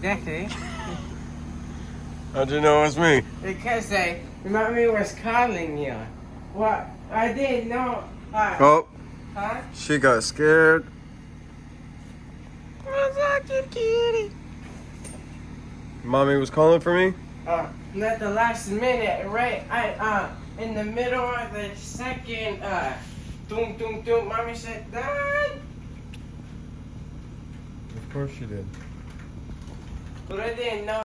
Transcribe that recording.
Daddy. How'd you know it was me? Because mommy was calling you. What? I didn't know. Oh, Huh? she got scared. What's up, kitty? Mommy was calling for me? Not the last minute, right? In the middle of the second, doom, doom, doom, mommy said, Dad! Of course she did. But I didn't know.